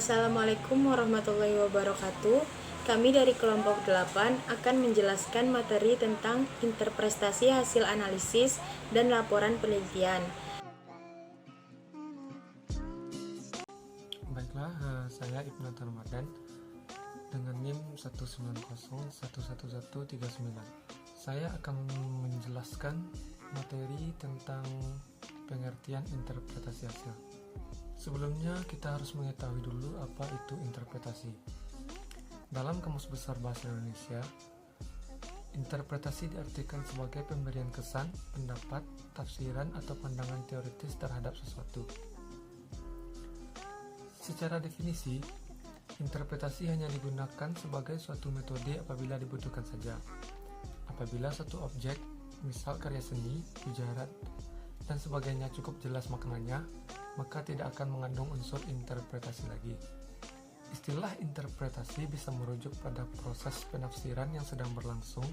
Assalamualaikum warahmatullahi wabarakatuh. Kami dari kelompok 8 akan menjelaskan materi tentang interpretasi hasil analisis dan laporan penelitian. Baiklah, saya Ibnu Ramadan dengan NIM 190111139. Saya akan menjelaskan materi tentang pengertian interpretasi hasil. Sebelumnya kita harus mengetahui dulu apa itu interpretasi. Dalam Kamus Besar Bahasa Indonesia, interpretasi diartikan sebagai pemberian kesan, pendapat, tafsiran atau pandangan teoritis terhadap sesuatu. Secara definisi, interpretasi hanya digunakan sebagai suatu metode apabila dibutuhkan saja. Apabila suatu objek, misal karya seni, ujaran, dan sebagainya cukup jelas maknanya, maka tidak akan mengandung unsur interpretasi lagi. Istilah interpretasi bisa merujuk pada proses penafsiran yang sedang berlangsung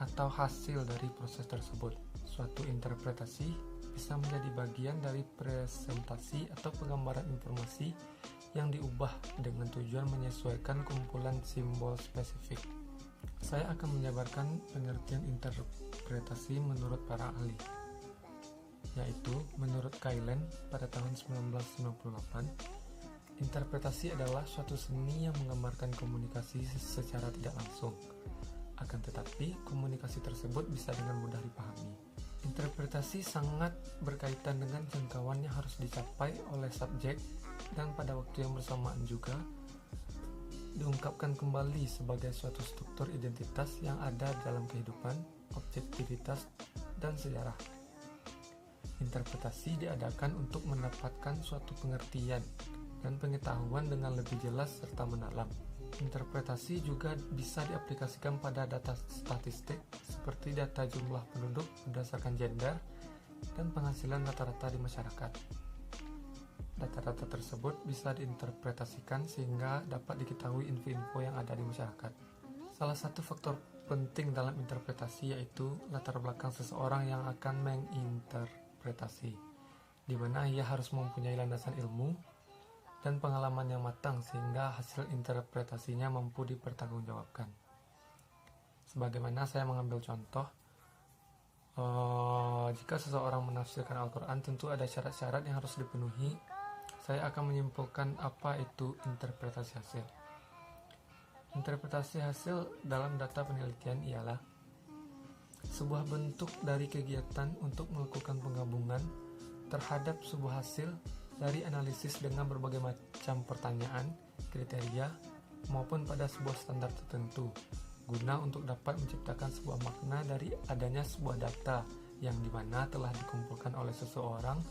atau hasil dari proses tersebut. Suatu interpretasi bisa menjadi bagian dari presentasi atau penggambaran informasi yang diubah dengan tujuan menyesuaikan kumpulan simbol spesifik. Saya akan menjabarkan pengertian interpretasi menurut para ahli, yaitu menurut Kailen pada tahun 1998, interpretasi adalah suatu seni yang menggambarkan komunikasi secara tidak langsung. Akan tetapi, komunikasi tersebut bisa dengan mudah dipahami. Interpretasi sangat berkaitan dengan jangkauan yang harus dicapai oleh subjek dan pada waktu yang bersamaan juga diungkapkan kembali sebagai suatu struktur identitas yang ada dalam kehidupan, objektivitas, dan sejarah. Interpretasi diadakan untuk mendapatkan suatu pengertian dan pengetahuan dengan lebih jelas serta mendalam. Interpretasi juga bisa diaplikasikan pada data statistik seperti data jumlah penduduk berdasarkan gender dan penghasilan rata-rata di masyarakat. Data-data tersebut bisa diinterpretasikan sehingga dapat diketahui info-info yang ada di masyarakat. Salah satu faktor penting dalam interpretasi yaitu latar belakang seseorang yang akan menginterpretasi, di mana ia harus mempunyai landasan ilmu dan pengalaman yang matang sehingga hasil interpretasinya mampu dipertanggungjawabkan. Sebagaimana saya mengambil contoh, jika seseorang menafsirkan Al-Quran, tentu ada syarat-syarat yang harus dipenuhi. Saya akan menyimpulkan apa itu interpretasi hasil. Interpretasi hasil dalam data penelitian ialah sebuah bentuk dari kegiatan untuk melakukan penggabungan terhadap sebuah hasil dari analisis dengan berbagai macam pertanyaan, kriteria, maupun pada sebuah standar tertentu, guna untuk dapat menciptakan sebuah makna dari adanya sebuah data yang dimana telah dikumpulkan oleh seseorang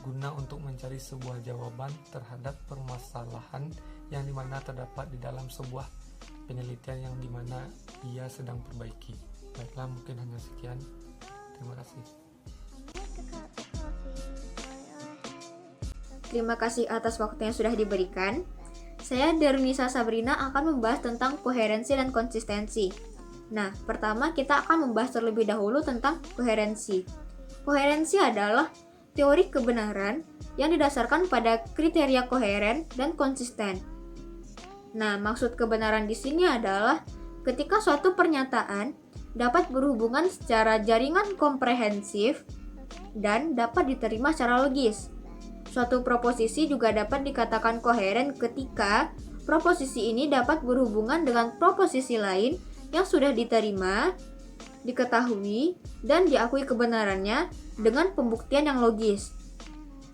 guna untuk mencari sebuah jawaban terhadap permasalahan yang dimana terdapat di dalam sebuah penelitian yang dimana ia sedang perbaiki. Baiklah, mungkin hanya sekian. Terima kasih. Terima kasih atas waktu yang sudah diberikan. Saya Darunisa Sabrina akan membahas tentang koherensi dan konsistensi. Nah, pertama kita akan membahas terlebih dahulu tentang koherensi. Koherensi adalah teori kebenaran yang didasarkan pada kriteria koheren dan konsisten. Nah, maksud kebenaran di sini adalah ketika suatu pernyataan dapat berhubungan secara jaringan komprehensif dan dapat diterima secara logis. Suatu proposisi juga dapat dikatakan koheren ketika proposisi ini dapat berhubungan dengan proposisi lain yang sudah diterima, diketahui, dan diakui kebenarannya dengan pembuktian yang logis.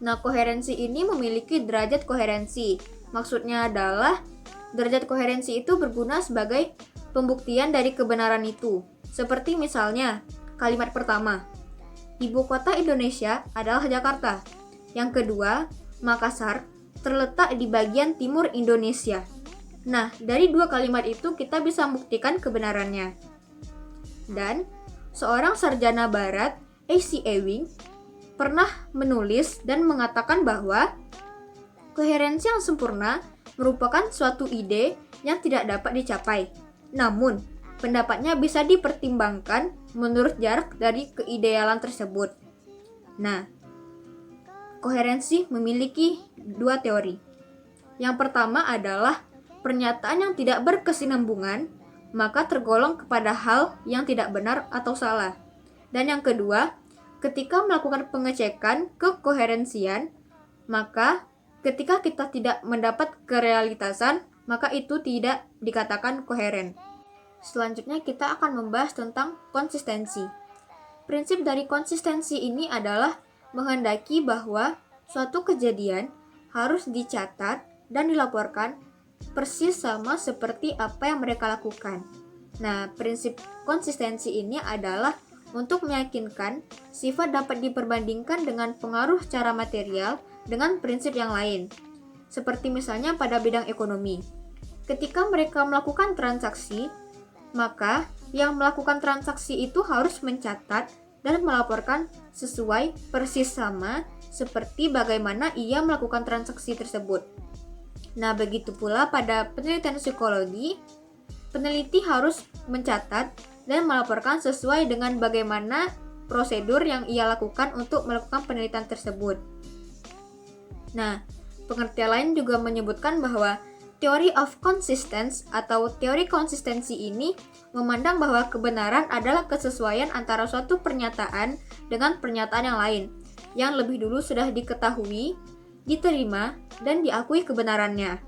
Nah, koherensi ini memiliki derajat koherensi. Maksudnya adalah derajat koherensi itu berguna sebagai pembuktian dari kebenaran itu. Seperti misalnya, kalimat pertama, ibu kota Indonesia adalah Jakarta. Yang kedua, Makassar terletak di bagian timur Indonesia. Nah, dari dua kalimat itu kita bisa membuktikan kebenarannya. Dan seorang sarjana barat, A.C. Ewing, pernah menulis dan mengatakan bahwa koherensi yang sempurna merupakan suatu ide yang tidak dapat dicapai. Namun, pendapatnya bisa dipertimbangkan menurut jarak dari keidealan tersebut. Nah, koherensi memiliki dua teori. Yang pertama adalah pernyataan yang tidak berkesinambungan, maka tergolong kepada hal yang tidak benar atau salah. Dan yang kedua, ketika melakukan pengecekan kekoherensian, maka ketika kita tidak mendapat kerealitasan, maka itu tidak dikatakan koheren. Selanjutnya kita akan membahas tentang konsistensi. Prinsip dari konsistensi ini adalah menghendaki bahwa suatu kejadian harus dicatat dan dilaporkan persis sama seperti apa yang mereka lakukan. Nah, prinsip konsistensi ini adalah untuk meyakinkan sifat dapat diperbandingkan dengan pengaruh secara material dengan prinsip yang lain. Seperti misalnya pada bidang ekonomi. Ketika mereka melakukan transaksi, maka yang melakukan transaksi itu harus mencatat dan melaporkan sesuai persis sama seperti bagaimana ia melakukan transaksi tersebut. Nah, begitu pula pada penelitian psikologi, peneliti harus mencatat dan melaporkan sesuai dengan bagaimana prosedur yang ia lakukan untuk melakukan penelitian tersebut. Nah, pengertian lain juga menyebutkan bahwa theory of consistence atau teori konsistensi ini memandang bahwa kebenaran adalah kesesuaian antara suatu pernyataan dengan pernyataan yang lain, yang lebih dulu sudah diketahui, diterima, dan diakui kebenarannya.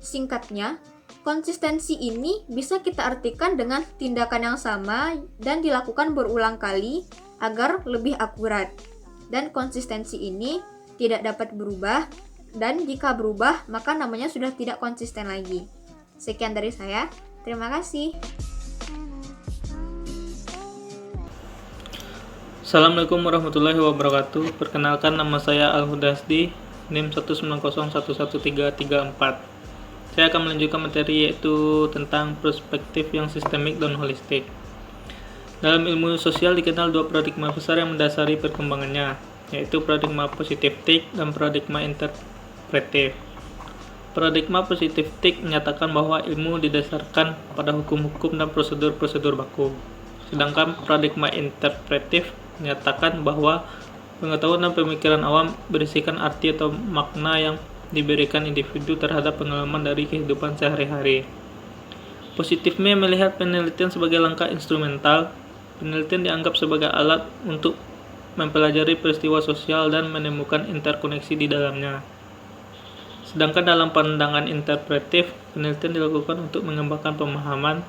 Singkatnya, konsistensi ini bisa kita artikan dengan tindakan yang sama dan dilakukan berulang kali agar lebih akurat. Dan konsistensi ini tidak dapat berubah, dan jika berubah, maka namanya sudah tidak konsisten lagi. Sekian dari saya, terima kasih. Assalamualaikum warahmatullahi wabarakatuh. Perkenalkan, nama saya Al-Hudasdi, NIM 190111334. Saya akan melanjutkan materi yaitu tentang perspektif yang sistemik dan holistik. Dalam ilmu sosial dikenal dua paradigma besar yang mendasari perkembangannya, yaitu paradigma positifik dan paradigma interpretif. Paradigma positifik menyatakan bahwa ilmu didasarkan pada hukum-hukum dan prosedur-prosedur baku. Sedangkan paradigma interpretif menyatakan bahwa pengetahuan dan pemikiran awam berisikan arti atau makna yang diberikan individu terhadap pengalaman dari kehidupan sehari-hari. Positifnya melihat penelitian sebagai langkah instrumental. Penelitian dianggap sebagai alat untuk mempelajari peristiwa sosial dan menemukan interkoneksi di dalamnya. Sedangkan dalam pandangan interpretif, penelitian dilakukan untuk mengembangkan pemahaman.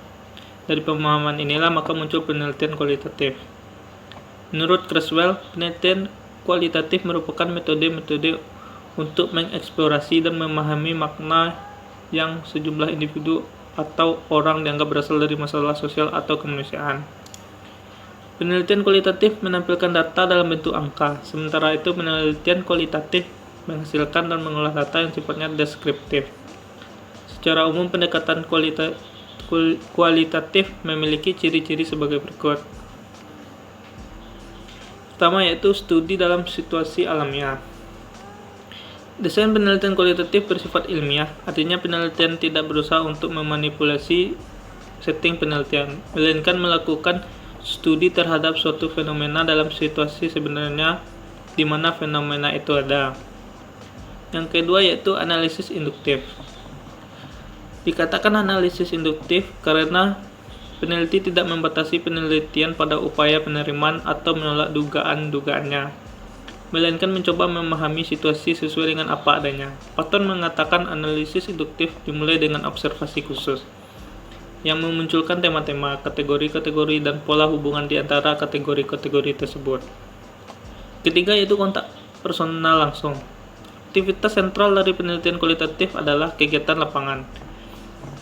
Dari pemahaman inilah maka muncul penelitian kualitatif. Menurut Creswell, penelitian kualitatif merupakan metode-metode untuk mengeksplorasi dan memahami makna yang sejumlah individu atau orang dianggap berasal dari masalah sosial atau kemanusiaan. Penelitian kualitatif menampilkan data dalam bentuk angka, sementara itu penelitian kualitatif menghasilkan dan mengolah data yang sifatnya deskriptif. Secara umum, pendekatan kualitatif memiliki ciri-ciri sebagai berikut. Pertama yaitu studi dalam situasi alamiah. Desain penelitian kualitatif bersifat ilmiah, artinya penelitian tidak berusaha untuk memanipulasi setting penelitian, melainkan melakukan studi terhadap suatu fenomena dalam situasi sebenarnya di mana fenomena itu ada. Yang kedua yaitu analisis induktif. Dikatakan analisis induktif karena peneliti tidak membatasi penelitian pada upaya penerimaan atau menolak dugaan-dugaannya, melainkan mencoba memahami situasi sesuai dengan apa adanya. Patton mengatakan analisis induktif dimulai dengan observasi khusus, yang memunculkan tema-tema, kategori-kategori, dan pola hubungan di antara kategori-kategori tersebut. Ketiga yaitu kontak personal langsung. Aktivitas sentral dari penelitian kualitatif adalah kegiatan lapangan.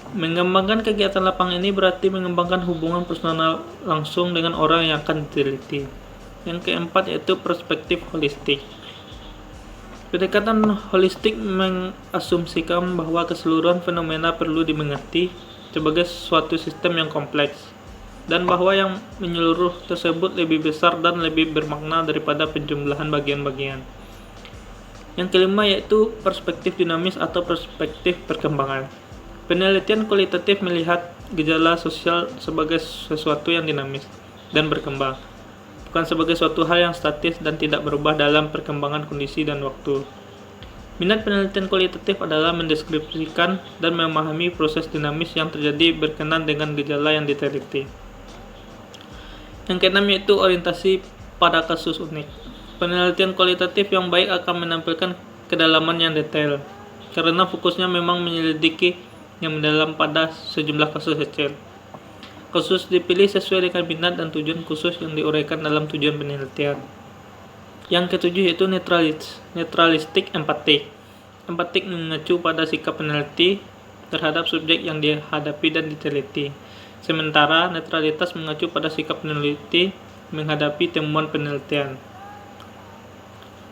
Mengembangkan kegiatan lapangan ini berarti mengembangkan hubungan personal langsung dengan orang yang akan diteliti. Yang keempat yaitu perspektif holistik. Pendekatan holistik mengasumsikan bahwa keseluruhan fenomena perlu dimengerti sebagai suatu sistem yang kompleks, dan bahwa yang menyeluruh tersebut lebih besar dan lebih bermakna daripada penjumlahan bagian-bagian. Yang kelima yaitu perspektif dinamis atau perspektif perkembangan. Penelitian kualitatif melihat gejala sosial sebagai sesuatu yang dinamis dan berkembang, bukan sebagai suatu hal yang statis dan tidak berubah dalam perkembangan kondisi dan waktu. Minat penelitian kualitatif adalah mendeskripsikan dan memahami proses dinamis yang terjadi berkenaan dengan gejala yang diteliti. Yang keenam yaitu orientasi pada kasus unik. Penelitian kualitatif yang baik akan menampilkan kedalaman yang detail, karena fokusnya memang menyelidiki yang mendalam pada sejumlah kasus kecil. Kasus dipilih sesuai dengan minat dan tujuan khusus yang diuraikan dalam tujuan penelitian. Yang ketujuh yaitu netralistik empatik. Empatik mengacu pada sikap peneliti terhadap subjek yang dihadapi dan diteliti. Sementara netralitas mengacu pada sikap peneliti menghadapi temuan penelitian.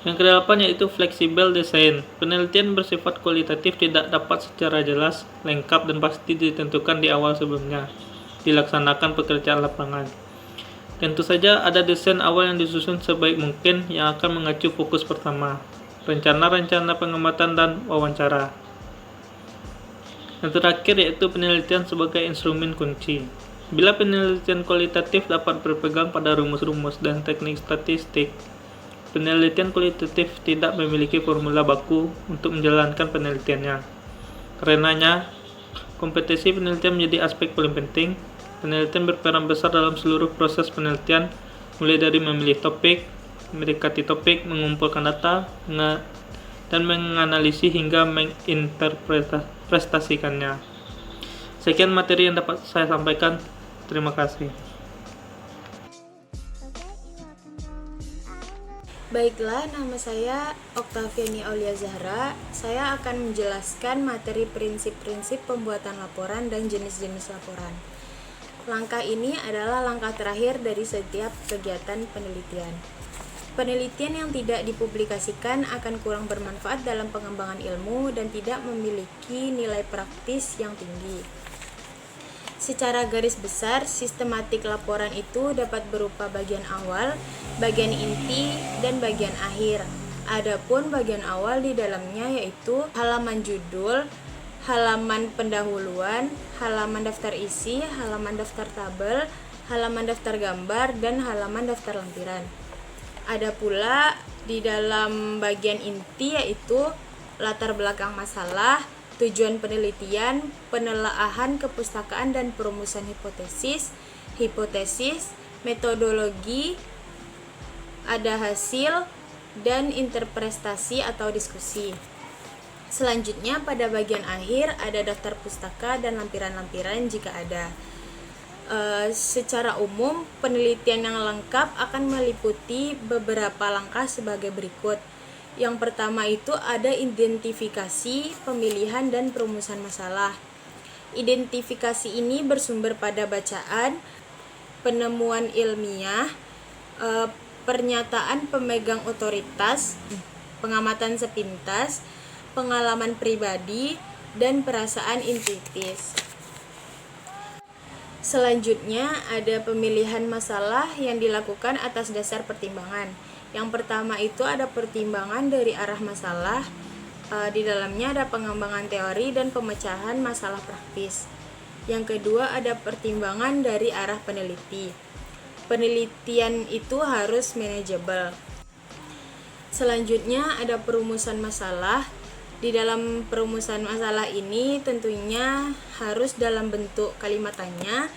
Yang kedelapan yaitu fleksibel desain. Penelitian bersifat kualitatif tidak dapat secara jelas, lengkap, dan pasti ditentukan di awal sebelumnya dilaksanakan pekerjaan lapangan. Tentu saja ada desain awal yang disusun sebaik mungkin yang akan mengacu fokus pertama, rencana pengamatan dan wawancara. Yang terakhir yaitu penelitian sebagai instrumen kunci. Bila penelitian kualitatif dapat berpegang pada rumus-rumus dan teknik statistik, penelitian kualitatif tidak memiliki formula baku untuk menjalankan penelitiannya. Karenanya, kompetensi penelitian menjadi aspek paling penting. Penelitian berperan besar dalam seluruh proses penelitian, mulai dari memilih topik, mendekati topik, mengumpulkan data, dan menganalisis hingga menginterpretasikannya. Sekian materi yang dapat saya sampaikan. Terima kasih. Baiklah, nama saya Oktaviani Aulia Zahra. Saya akan menjelaskan materi prinsip-prinsip pembuatan laporan dan jenis-jenis laporan. Langkah ini adalah langkah terakhir dari setiap kegiatan penelitian. Penelitian yang tidak dipublikasikan akan kurang bermanfaat dalam pengembangan ilmu dan tidak memiliki nilai praktis yang tinggi. Secara garis besar, sistematik laporan itu dapat berupa bagian awal, bagian inti, dan bagian akhir. Adapun bagian awal di dalamnya yaitu halaman judul, halaman pendahuluan, halaman daftar isi, halaman daftar tabel, halaman daftar gambar, dan halaman daftar lampiran. Ada pula di dalam bagian inti yaitu latar belakang masalah, tujuan penelitian, penelaahan kepustakaan dan perumusan hipotesis, metodologi, ada hasil, dan interpretasi atau diskusi. Selanjutnya pada bagian akhir ada daftar pustaka dan lampiran-lampiran jika ada. Secara umum, penelitian yang lengkap akan meliputi beberapa langkah sebagai berikut. Yang pertama itu ada identifikasi, pemilihan, dan perumusan masalah. Identifikasi ini bersumber pada bacaan, penemuan ilmiah, pernyataan pemegang otoritas, pengamatan sepintas, pengalaman pribadi, dan perasaan intuitif. Selanjutnya ada pemilihan masalah yang dilakukan atas dasar pertimbangan. Yang pertama itu ada pertimbangan dari arah masalah. Di dalamnya ada pengembangan teori dan pemecahan masalah praktis. Yang kedua ada pertimbangan dari arah peneliti. Penelitian itu harus manajeable. Selanjutnya ada perumusan masalah. Di dalam perumusan masalah ini tentunya harus dalam bentuk kalimat tanya,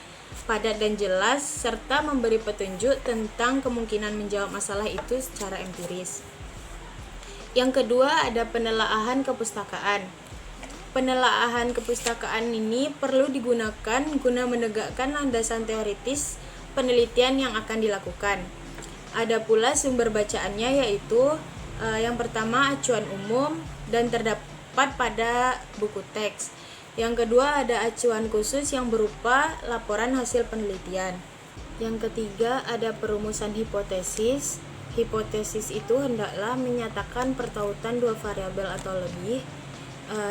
padat dan jelas, serta memberi petunjuk tentang kemungkinan menjawab masalah itu secara empiris. Yang kedua ada penelaahan kepustakaan. Penelaahan kepustakaan ini perlu digunakan guna menegakkan landasan teoritis penelitian yang akan dilakukan. Ada pula sumber bacaannya yaitu yang pertama acuan umum dan terdapat pada buku teks. Yang kedua ada acuan khusus yang berupa laporan hasil penelitian. Yang ketiga ada perumusan hipotesis. Hipotesis itu hendaklah menyatakan pertautan dua variabel atau lebih,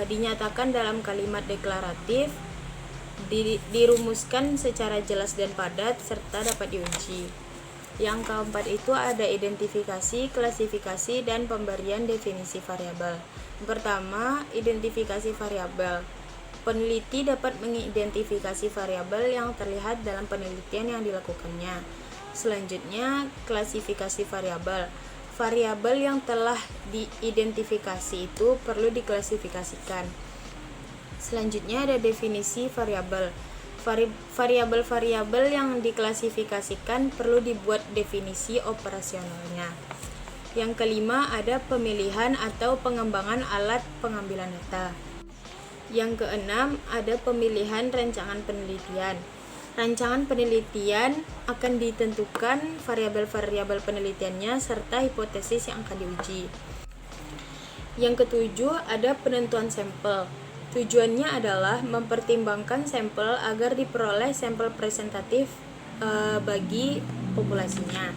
dinyatakan dalam kalimat deklaratif, dirumuskan secara jelas dan padat, serta dapat diuji. Yang keempat itu ada identifikasi, klasifikasi, dan pemberian definisi variabel. Pertama, identifikasi variabel. Peneliti dapat mengidentifikasi variabel yang terlihat dalam penelitian yang dilakukannya. Selanjutnya, klasifikasi variabel. variabel yang telah diidentifikasi itu perlu diklasifikasikan. Selanjutnya ada definisi variabel. Variabel-variabel yang diklasifikasikan perlu dibuat definisi operasionalnya. Yang kelima ada pemilihan atau pengembangan alat pengambilan data. Yang keenam ada pemilihan rancangan penelitian. Rancangan penelitian akan ditentukan variabel-variabel penelitiannya serta hipotesis yang akan diuji. Yang ketujuh ada penentuan sampel. Tujuannya adalah mempertimbangkan sampel agar diperoleh sampel presentatif bagi populasinya.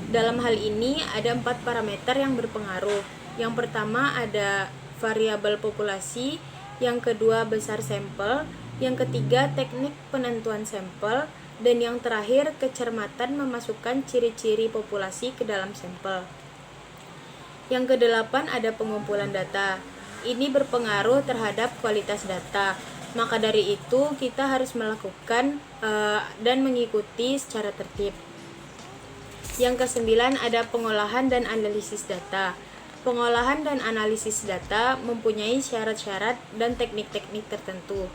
Dalam hal ini ada 4 parameter yang berpengaruh. Yang pertama ada variabel populasi, yang kedua besar sampel, yang ketiga teknik penentuan sampel, dan yang terakhir kecermatan memasukkan ciri-ciri populasi ke dalam sampel. Yang kedelapan ada pengumpulan data. Ini berpengaruh terhadap kualitas data. Maka dari itu kita harus melakukan dan mengikuti secara tertib. Yang kesembilan ada pengolahan dan analisis data. Pengolahan dan analisis data mempunyai syarat-syarat dan teknik-teknik tertentu.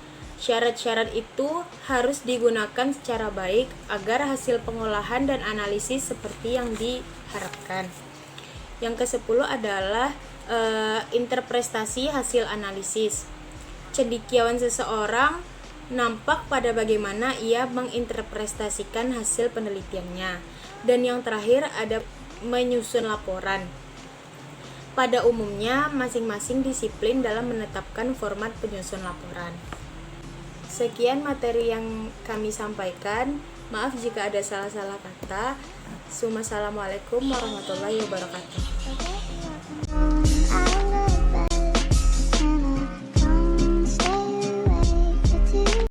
Syarat-syarat itu harus digunakan secara baik agar hasil pengolahan dan analisis seperti yang diharapkan. Yang ke-10 adalah interpretasi hasil analisis. Cendekiawan seseorang nampak pada bagaimana ia menginterpretasikan hasil penelitiannya. Dan yang terakhir ada menyusun laporan. Pada umumnya, masing-masing disiplin dalam menetapkan format penyusun laporan. Sekian materi yang kami sampaikan. Maaf jika ada salah-salah kata. Assalamualaikum warahmatullahi wabarakatuh.